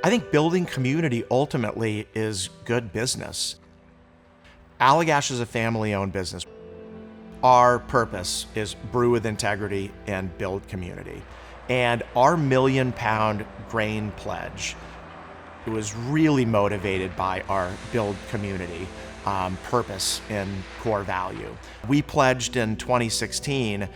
I think building community ultimately is good business. Allagash is a family-owned business. Our purpose is brew with integrity and build community. And our £1 million grain pledge was really motivated by our build community purpose and core value. We pledged in 2016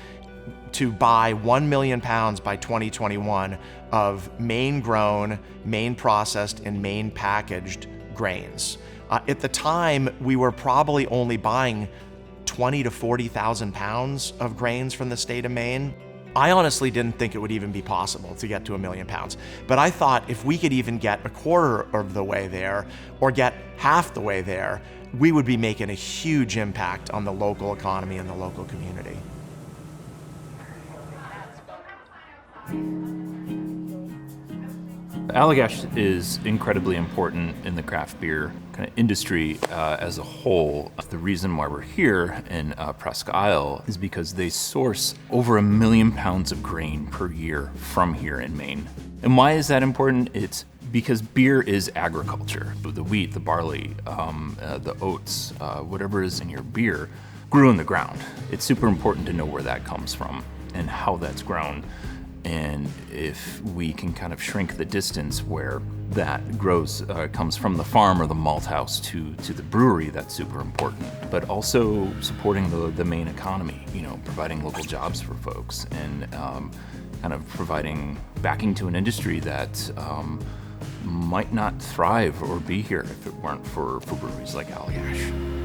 to buy 1 million pounds by 2021 of Maine-grown, Maine-processed, and Maine-packaged grains. At the time, we were probably only buying 20 to 40,000 pounds of grains from the state of Maine. I honestly didn't think it would even be possible to get to 1 million pounds. But I thought if we could even get a quarter of the way there, or get half the way there, we would be making a huge impact on the local economy and the local community. Allagash is incredibly important in the craft beer kind of industry as a whole. The reason why we're here in Presque Isle is because they source over 1 million pounds of grain per year from here in Maine. And why is that important? It's because beer is agriculture. The wheat, the barley, the oats, whatever is in your beer grew in the ground. It's super important to know where that comes from and how that's grown. And if we can kind of shrink the distance where that grows, comes from the farm or the malt house to the brewery, that's super important. But also supporting the Maine economy, providing local jobs for folks and kind of providing backing to an industry that might not thrive or be here if it weren't for breweries like Allagash.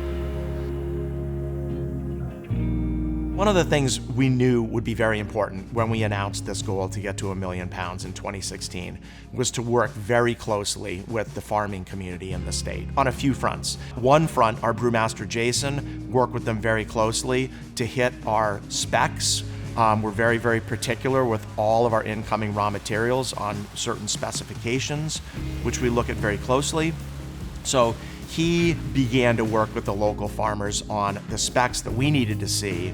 One of the things we knew would be very important when we announced this goal to get to 1 million pounds in 2016 was to work very closely with the farming community in the state on a few fronts. One front, our brewmaster Jason worked with them very closely to hit our specs. We're very, very particular with all of our incoming raw materials on certain specifications, which we look at very closely. So he began to work with the local farmers on the specs that we needed to see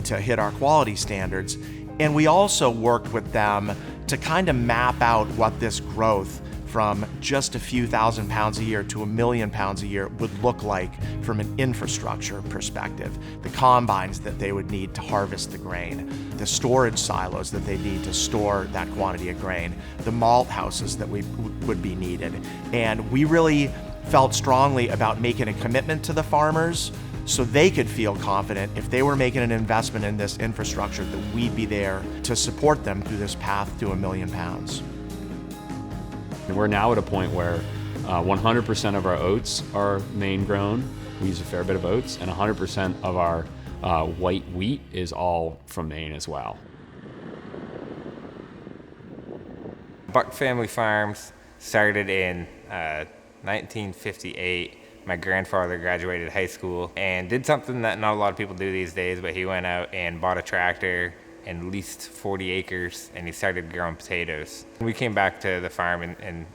to hit our quality standards. And we also worked with them to kind of map out what this growth from just a few thousand pounds a year to 1 million pounds a year would look like from an infrastructure perspective. The combines that they would need to harvest the grain, the storage silos that they need to store that quantity of grain, the malt houses that would be needed. And we really felt strongly about making a commitment to the farmers so they could feel confident if they were making an investment in this infrastructure that we'd be there to support them through this path to 1 million pounds. We're now at a point where 100% of our oats are Maine-grown. We use a fair bit of oats, and 100% of our white wheat is all from Maine as well. Buck Family Farms started in 1958. My grandfather graduated high school and did something that not a lot of people do these days, but he went out and bought a tractor and leased 40 acres, and he started growing potatoes. We came back to the farm in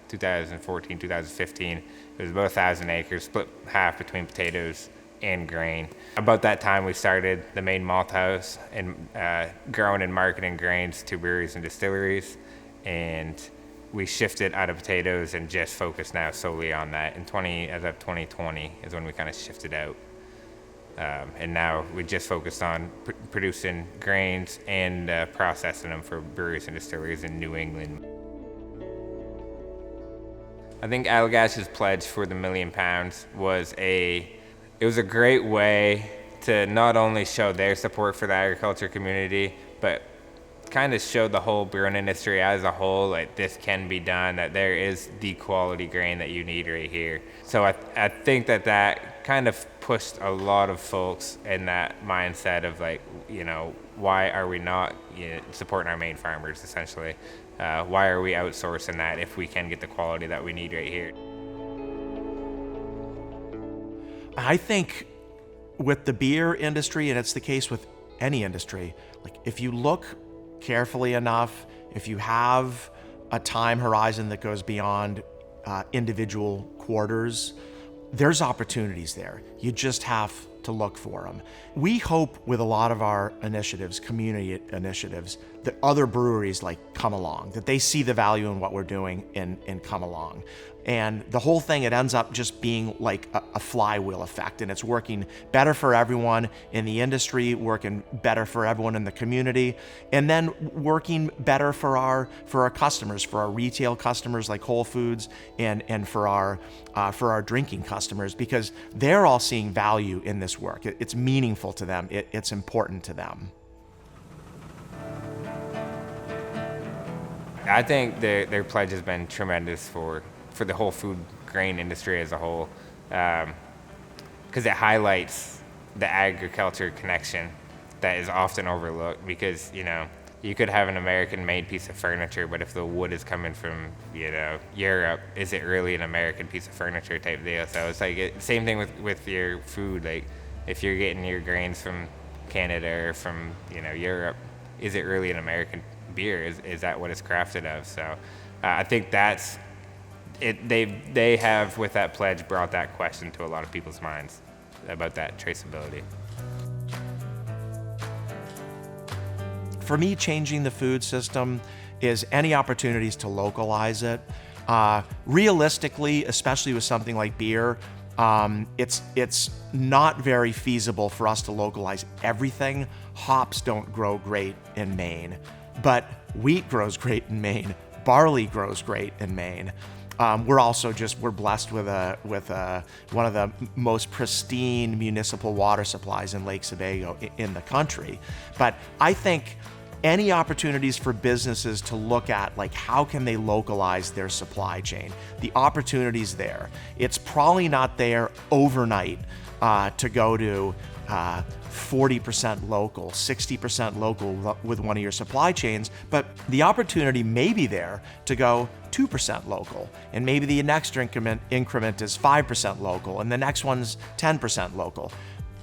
2014, 2015. It was about 1,000 acres, split half between potatoes and grain. About that time, we started the Maine Malt House and growing and marketing grains to breweries and distilleries, and we shifted out of potatoes and just focus now solely on that. As of 2020 is when we kind of shifted out. And now we just focused on producing grains and processing them for breweries and distilleries in New England. I think Allagash's pledge for the 1 million pounds was a great way to not only show their support for the agriculture community, but kind of show the whole brewing industry as a whole, like this can be done, that there is the quality grain that you need right here. So I think that kind of pushed a lot of folks in that mindset of like, why are we not supporting our Maine farmers essentially? Why are we outsourcing that if we can get the quality that we need right here? I think with the beer industry, and it's the case with any industry, like if you look carefully enough, if you have a time horizon that goes beyond individual quarters, there's opportunities there. You just have to look for them. We hope with a lot of our initiatives, community initiatives, that other breweries come along, that they see the value in what we're doing and come along. And the whole thing, it ends up just being like a flywheel effect, and it's working better for everyone in the industry, working better for everyone in the community, and then working better for our customers, for our retail customers like Whole Foods, and for our drinking customers, because they're all seeing value in this work. It's meaningful to them. It's important to them. I think their pledge has been tremendous for the whole food grain industry as a whole, because it highlights the agriculture connection that is often overlooked. Because you could have an American-made piece of furniture, but if the wood is coming from Europe, is it really an American piece of furniture type deal? So it's like same thing with your food. Like if you're getting your grains from Canada or from Europe, is it really an American beer? Is that what it's crafted of? So I think that's it. They have, with that pledge, brought that question to a lot of people's minds about that traceability. For me, changing the food system is any opportunities to localize it. Realistically, especially with something like beer, it's not very feasible for us to localize everything. Hops don't grow great in Maine, but wheat grows great in Maine. Barley grows great in Maine. We're blessed with one of the most pristine municipal water supplies in Lake Sebago in the country. But I think any opportunities for businesses to look at how can they localize their supply chain, the opportunities there. It's probably not there overnight to go to 40% local, 60% local with one of your supply chains, but the opportunity may be there to go 2% local, and maybe the next increment is 5% local, and the next one's 10% local.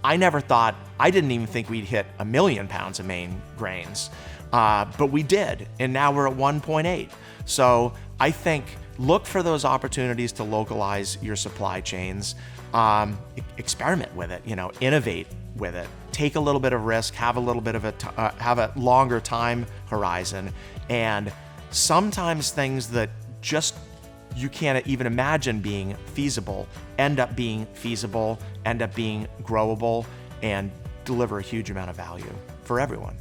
I didn't even think we'd hit 1 million pounds of Maine grains, but we did, and now we're at 1.8. So I think look for those opportunities to localize your supply chains, experiment with it, innovate with it, take a little bit of risk, have a little bit of have a longer time horizon, and sometimes things that just you can't even imagine being feasible end up being feasible, end up being growable, and deliver a huge amount of value for everyone.